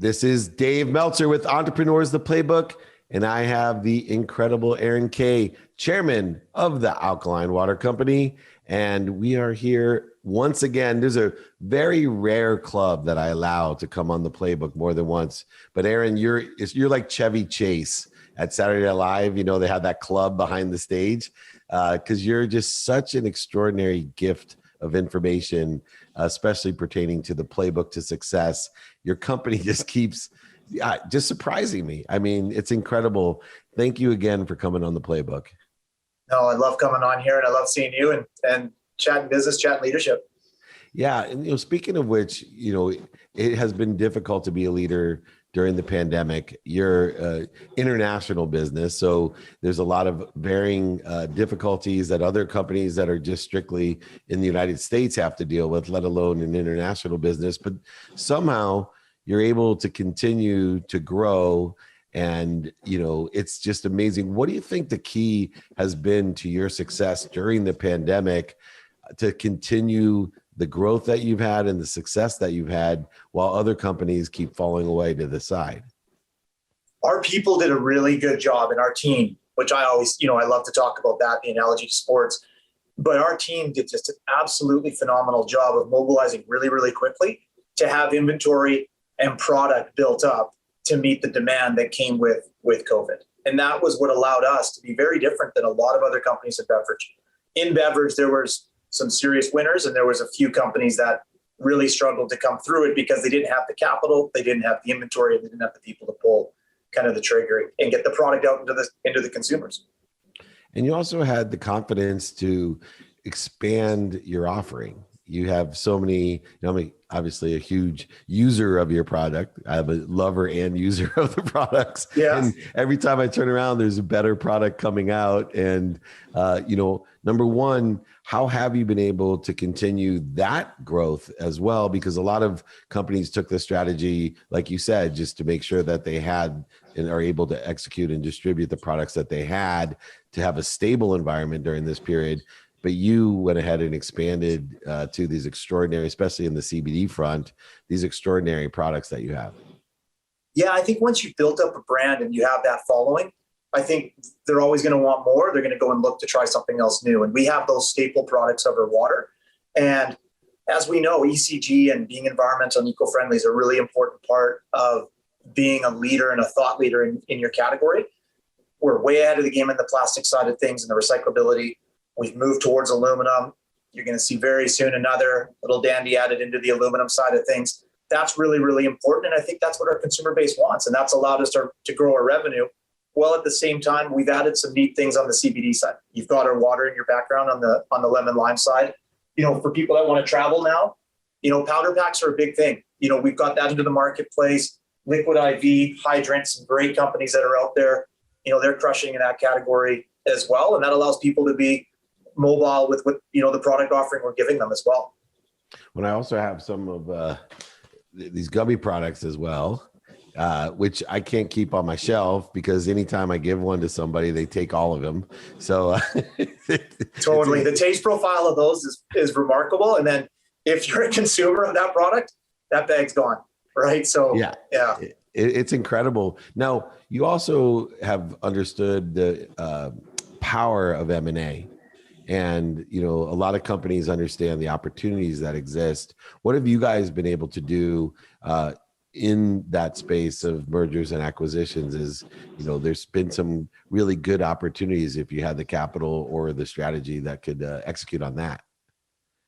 This is Dave Meltzer with Entrepreneurs, the Playbook, and I have the incredible Keay, chairman of the Alkaline Water Company, and we are here once again. There's a very rare club that I allow to come on the Playbook more than once, but Aaron, you're like Chevy Chase at Saturday Night Live. You know, they have that club behind the stage because you're just such an extraordinary gift of information, especially pertaining to the Playbook to Success. Your company just keeps just surprising me. I mean, it's incredible. Thank you again for coming on the Playbook. No, I love coming on here, and I love seeing you and chatting business, chatting leadership. Yeah, and speaking of which, it has been difficult to be a leader during the pandemic. You're international business, so there's a lot of varying difficulties that other companies that are just strictly in the United States have to deal with, let alone an international business. But somehow you're able to continue to grow, and it's just amazing. What do you think the key has been to your success during the pandemic to continue the growth that you've had and the success that you've had while other companies keep falling away to the side? Our people did a really good job, in our team, which I always, I love to talk about that, the analogy to sports. But our team did just an absolutely phenomenal job of mobilizing really, really quickly to have inventory and product built up to meet the demand that came with COVID. And that was what allowed us to be very different than a lot of other companies in beverage. In beverage, there was some serious winners, and there was a few companies that really struggled to come through it because they didn't have the capital, they didn't have the inventory, and they didn't have the people to pull kind of the trigger and get the product out into the consumers. And you also had the confidence to expand your offering. You have so many, obviously a huge user of your product. I'm a lover and user of the products. Yeah. And every time I turn around, there's a better product coming out. And, number one, how have you been able to continue that growth as well? Because a lot of companies took the strategy, like you said, just to make sure that they had and are able to execute and distribute the products that they had to have a stable environment during this period. But you went ahead and expanded to these extraordinary, especially in the CBD front, these extraordinary products that you have. Yeah, I think once you've built up a brand and you have that following, I think they're always going to want more. They're going to go and look to try something else new. And we have those staple products of our water. And as we know, ECG and being environmental and eco-friendly is a really important part of being a leader and a thought leader in your category. We're way ahead of the game in the plastic side of things and the recyclability. We've moved towards aluminum. You're going to see very soon another little dandy added into the aluminum side of things. That's really, really important. And I think that's what our consumer base wants. And that's allowed us to grow our revenue. Well, at the same time, we've added some neat things on the CBD side. You've got our water in your background on the lemon lime side. For people that want to travel now, powder packs are a big thing. We've got that into the marketplace. Liquid IV, hydrants, some great companies that are out there. They're crushing in that category as well. And that allows people to be mobile with the product offering we're giving them as well. When I also have some of these gummy products as well, which I can't keep on my shelf because anytime I give one to somebody, they take all of them. So totally. The taste profile of those is remarkable. And then if you're a consumer of that product, that bag's gone. Right. So yeah. It's incredible. Now, you also have understood the power of M&A. And, a lot of companies understand the opportunities that exist. What have you guys been able to do in that space of mergers and acquisitions? There's been some really good opportunities if you had the capital or the strategy that could execute on that.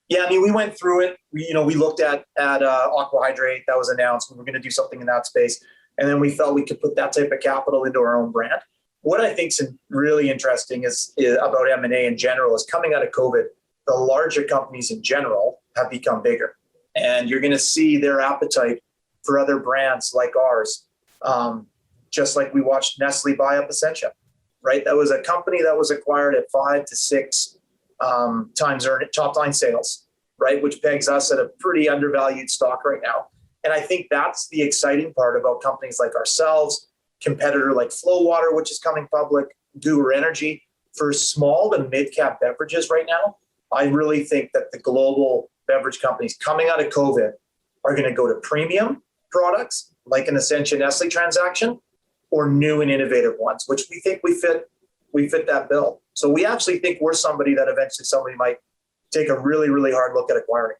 Yeah, we went through it. We looked at Aqua Hydrate that was announced. We were going to do something in that space. And then we felt we could put that type of capital into our own brand. What I think is really interesting is about M&A in general is coming out of COVID, the larger companies in general have become bigger. And you're going to see their appetite for other brands like ours, just like we watched Nestle buy up Essentia, right? That was a company that was acquired at 5 to 6 times top line sales, right? Which pegs us at a pretty undervalued stock right now. And I think that's the exciting part about companies like ourselves, competitor like Flow Water, which is coming public, Guru Energy. For small to mid-cap beverages right now, I really think that the global beverage companies coming out of COVID are going to go to premium products like an Essentia Nestle transaction, or new and innovative ones, which we think we fit that bill. So we actually think we're somebody that eventually somebody might take a really, really hard look at acquiring.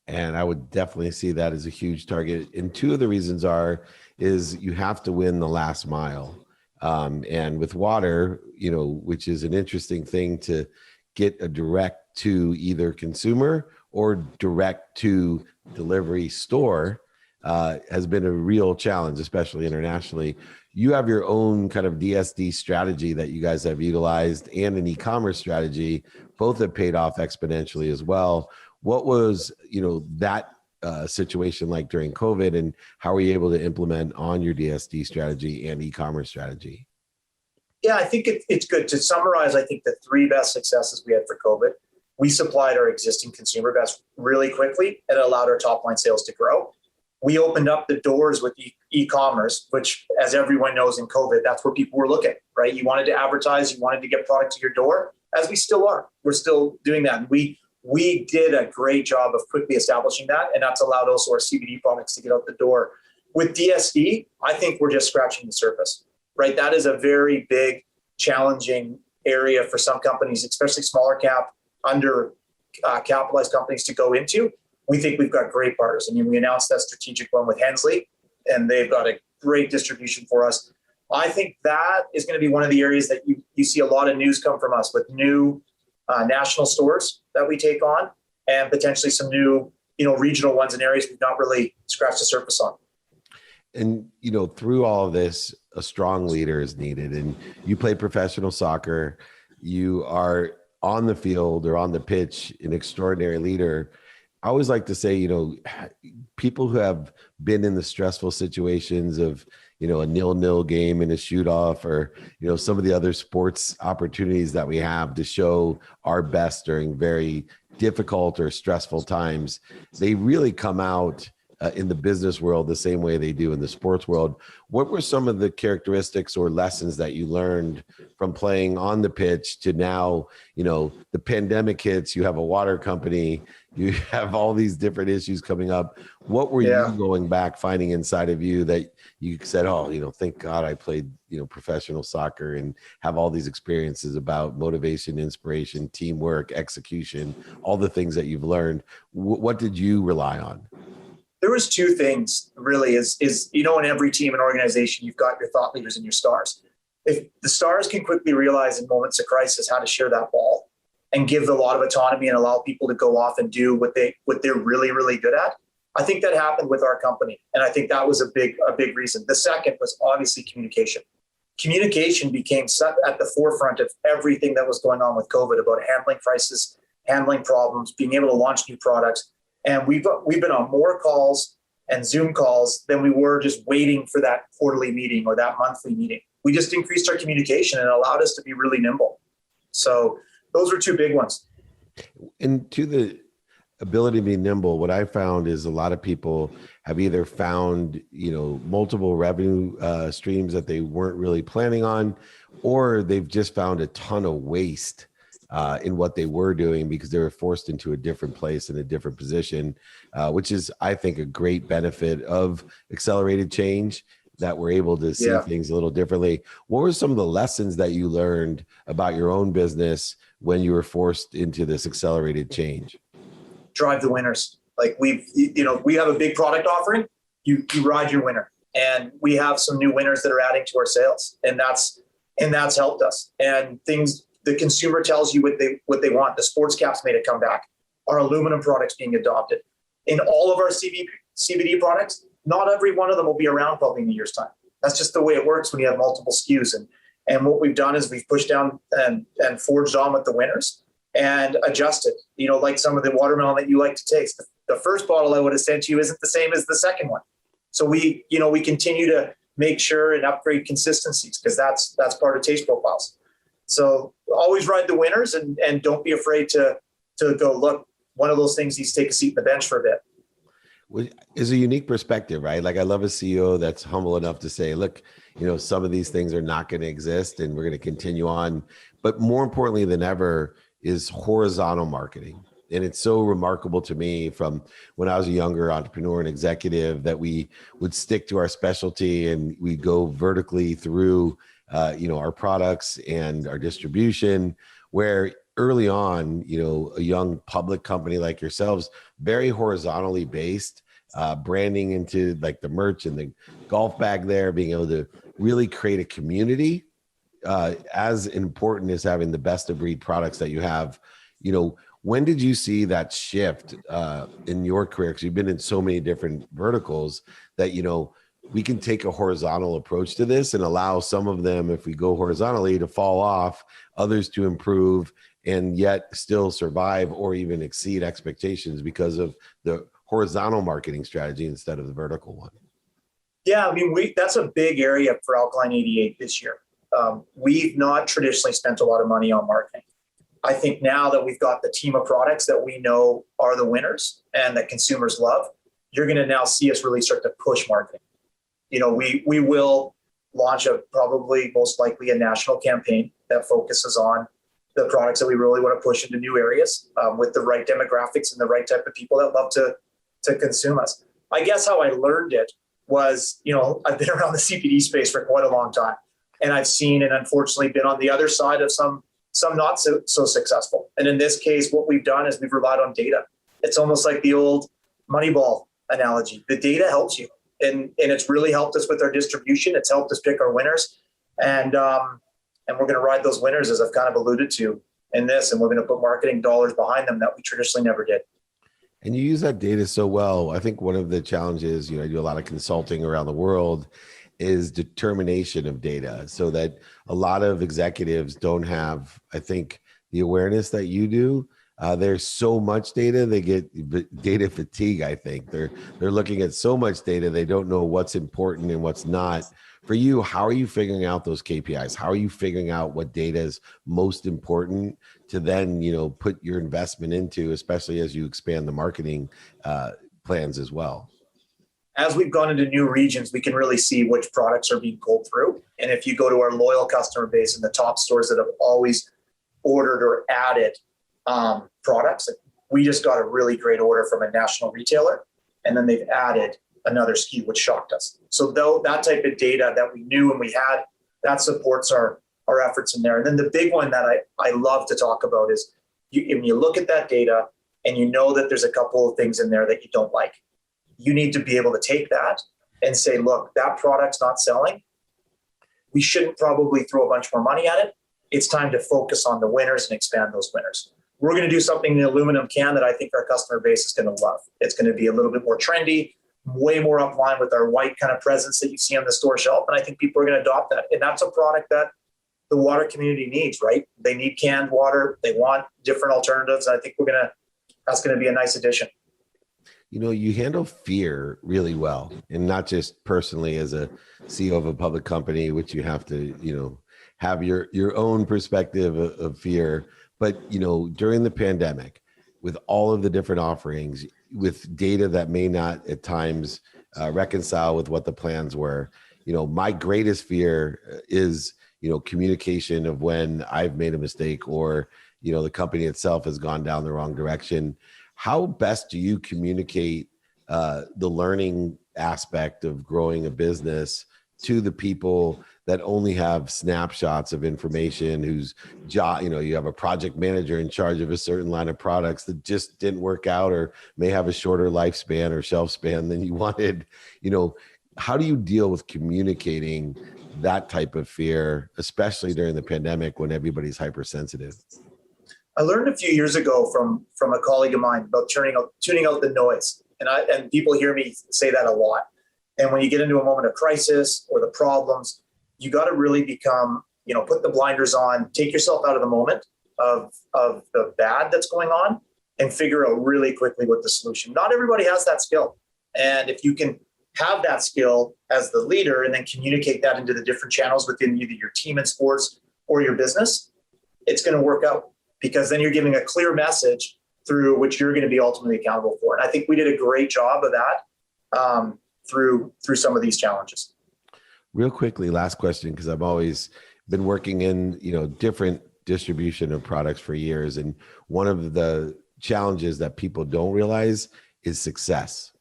And I would definitely see that as a huge target. And two of the reasons is you have to win the last mile. And with water, which is an interesting thing to get a direct to either consumer or direct to delivery store, has been a real challenge, especially internationally. You have your own kind of DSD strategy that you guys have utilized and an e-commerce strategy. Both have paid off exponentially as well. What was, that situation like during COVID, and how were you able to implement on your DSD strategy and e-commerce strategy? Yeah, I think it's good to summarize. I think the three best successes we had for COVID: we supplied our existing consumer base really quickly, and it allowed our top line sales to grow. We opened up the doors with e-commerce, which, as everyone knows, in COVID, that's where people were looking, right? You wanted to advertise, you wanted to get product to your door, as we still are. We're still doing that. And we did a great job of quickly establishing that, and that's allowed also our CBD products to get out the door. With DSD, I think we're just scratching the surface, right? That is a very big, challenging area for some companies, especially smaller cap, under capitalized companies to go into. We think we've got great partners. I mean, we announced that strategic one with Hensley, and they've got a great distribution for us. I think that is going to be one of the areas that you see a lot of news come from us, with new national stores that we take on, and potentially some new, regional ones in areas we've not really scratched the surface on. And, through all of this, a strong leader is needed. And you play professional soccer. You are on the field or on the pitch, an extraordinary leader. I always like to say, people who have been in the stressful situations of, a 0-0 game and a shoot off, or, some of the other sports opportunities that we have to show our best during very difficult or stressful times, they really come out in the business world the same way they do in the sports world. What were some of the characteristics or lessons that you learned from playing on the pitch to now, the pandemic hits, you have a water company, you have all these different issues coming up. What were you going back, finding inside of you that you said, thank God I played, professional soccer and have all these experiences about motivation, inspiration, teamwork, execution, all the things that you've learned. What did you rely on? There was two things really is, in every team and organization, you've got your thought leaders and your stars. If the stars can quickly realize in moments of crisis how to share that ball and give a lot of autonomy and allow people to go off and do what they're really, really good at, I think that happened with our company. And I think that was a big reason. The second was obviously communication. Communication became set at the forefront of everything that was going on with COVID, about handling crisis, handling problems, being able to launch new products. And we've been on more calls and Zoom calls than we were just waiting for that quarterly meeting or that monthly meeting. We just increased our communication and allowed us to be really nimble. So those were two big ones. And to the ability to be nimble, what I found is a lot of people have either found, multiple revenue streams that they weren't really planning on, or they've just found a ton of waste in what they were doing because they were forced into a different place in a different position, which is, I think, a great benefit of accelerated change, that we're able to see things a little differently. What were some of the lessons that you learned about your own business when you were forced into this accelerated change? Drive the winners. Like we have a big product offering, you ride your winner. And we have some new winners that are adding to our sales. And that's helped us. And the consumer tells you what they want. The sports caps made a comeback. Our aluminum products being adopted. In all of our CBD products, not every one of them will be around probably in a year's time. That's just the way it works when you have multiple SKUs. And what we've done is we've pushed down and forged on with the winners and adjusted. Like some of the watermelon that you like to taste. The first bottle I would have sent you isn't the same as the second one. So we continue to make sure and upgrade consistencies, because that's part of taste profiles. So always ride the winners and don't be afraid to go, look, one of those things needs to take a seat on the bench for a bit. Is a unique perspective, right? Like, I love a CEO that's humble enough to say, look, some of these things are not going to exist and we're going to continue on. But more importantly than ever is horizontal marketing. And it's so remarkable to me from when I was a younger entrepreneur and executive that we would stick to our specialty and we go vertically through, our products and our distribution, where early on, a young public company like yourselves, very horizontally based, branding into like the merch and the golf bag there, being able to really create a community, as important as having the best of breed products that you have. When did you see that shift in your career? Because you've been in so many different verticals that, we can take a horizontal approach to this and allow some of them, if we go horizontally, to fall off, others to improve, and yet still survive or even exceed expectations because of the horizontal marketing strategy instead of the vertical one. Yeah, I mean, that's a big area for Alkaline 88 this year. We've not traditionally spent a lot of money on marketing. I think now that we've got the team of products that we know are the winners and that consumers love, you're going to now see us really start to push marketing. We will launch probably most likely a national campaign that focuses on the products that we really want to push into new areas, with the right demographics and the right type of people that love to consume us. I guess how I learned it was, I've been around the CPD space for quite a long time, and I've seen and unfortunately been on the other side of some not so successful. And in this case, what we've done is we've relied on data. It's almost like the old Moneyball analogy. The data helps you. And it's really helped us with our distribution. It's helped us pick our winners. And we're going to ride those winners, as I've kind of alluded to in this, and we're going to put marketing dollars behind them that we traditionally never did. And you use that data so well. I think one of the challenges, I do a lot of consulting around the world, is determination of data, so that a lot of executives don't have, I think, the awareness that you do. There's so much data, they get data fatigue. I think they're looking at so much data, they don't know what's important and what's not. For you, how are you figuring out those KPIs? How are you figuring out what data is most important to then, put your investment into, especially as you expand the marketing plans as well? As we've gone into new regions, we can really see which products are being pulled through. And if you go to our loyal customer base and the top stores that have always ordered or added products, we just got a really great order from a national retailer, and then they've added another SKU, which shocked us. So that type of data that we knew and we had, that supports our efforts in there. And then the big one that I love to talk about is when you look at that data and you know that there's a couple of things in there that you don't like, you need to be able to take that and say, look, that product's not selling. We shouldn't probably throw a bunch more money at it. It's time to focus on the winners and expand those winners. We're going to do something in the aluminum can that I think our customer base is going to love. It's going to be a little bit more trendy, way more up line with our white kind of presence that you see on the store shelf. And I think people are going to adopt that. And that's a product that the water community needs, right? They need canned water. They want different alternatives. And I think that's going to be a nice addition. You handle fear really well, and not just personally as a CEO of a public company, which you have to, have your own perspective of fear. But, during the pandemic, with all of the different offerings, with data that may not at times reconcile with what the plans were, my greatest fear is, communication of when I've made a mistake or, the company itself has gone down the wrong direction. How best do you communicate the learning aspect of growing a business to the people that only have snapshots of information, whose job, you have a project manager in charge of a certain line of products that just didn't work out or may have a shorter lifespan or shelf span than you wanted? How do you deal with communicating that type of fear, especially during the pandemic when everybody's hypersensitive? I learned a few years ago from a colleague of mine about tuning out the noise. And people hear me say that a lot. And when you get into a moment of crisis or the problems, you got to really become, put the blinders on, take yourself out of the moment of the bad that's going on, and figure out really quickly what the solution. Not everybody has that skill. And if you can have that skill as the leader and then communicate that into the different channels within either your team in sports or your business, it's going to work out, because then you're giving a clear message through which you're going to be ultimately accountable for. And I think we did a great job of that through some of these challenges. Real quickly, last question, because I've always been working in, different distribution of products for years. And one of the challenges that people don't realize is success.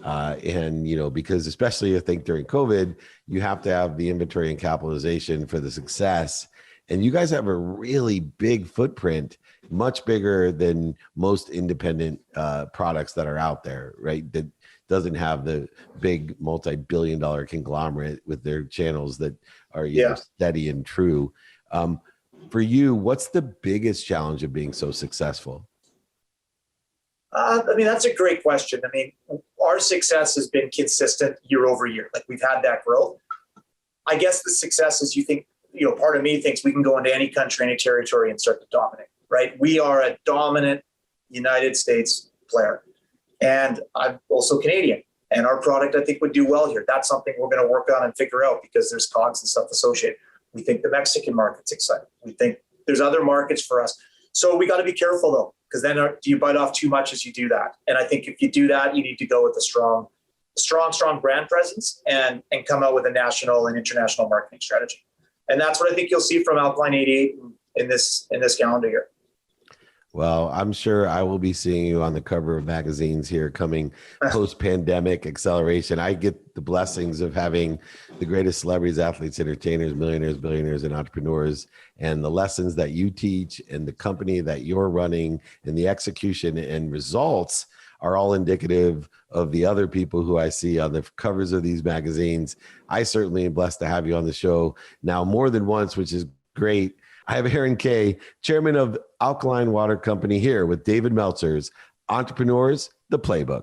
And, because especially I think during COVID, you have to have the inventory and capitalization for the success. And you guys have a really big footprint, much bigger than most independent products that are out there, right? That doesn't have the big multi-billion-dollar conglomerate with their channels that are steady and true. For you, what's the biggest challenge of being so successful? That's a great question. Our success has been consistent year over year. Like, we've had that growth. I guess the success is, you think, part of me thinks we can go into any country, any territory and start to dominate, right? We are a dominant United States player. And I'm also Canadian. And our product, I think, would do well here. That's something we're going to work on and figure out, because there's COGS and stuff associated. We think the Mexican market's exciting. We think there's other markets for us. So we got to be careful, though, because then do you bite off too much as you do that? And I think if you do that, you need to go with a strong brand presence and come out with a national and international marketing strategy. And that's what I think you'll see from Alkaline 88 in this calendar year. Well, I'm sure I will be seeing you on the cover of magazines here coming post-pandemic acceleration. I get the blessings of having the greatest celebrities, athletes, entertainers, millionaires, billionaires, and entrepreneurs. And the lessons that you teach and the company that you're running and the execution and results are all indicative of the other people who I see on the covers of these magazines. I certainly am blessed to have you on the show now more than once, which is great. I have Aaron Keay, chairman of Alkaline Water Company, here with David Meltzer's Entrepreneurs, the Playbook.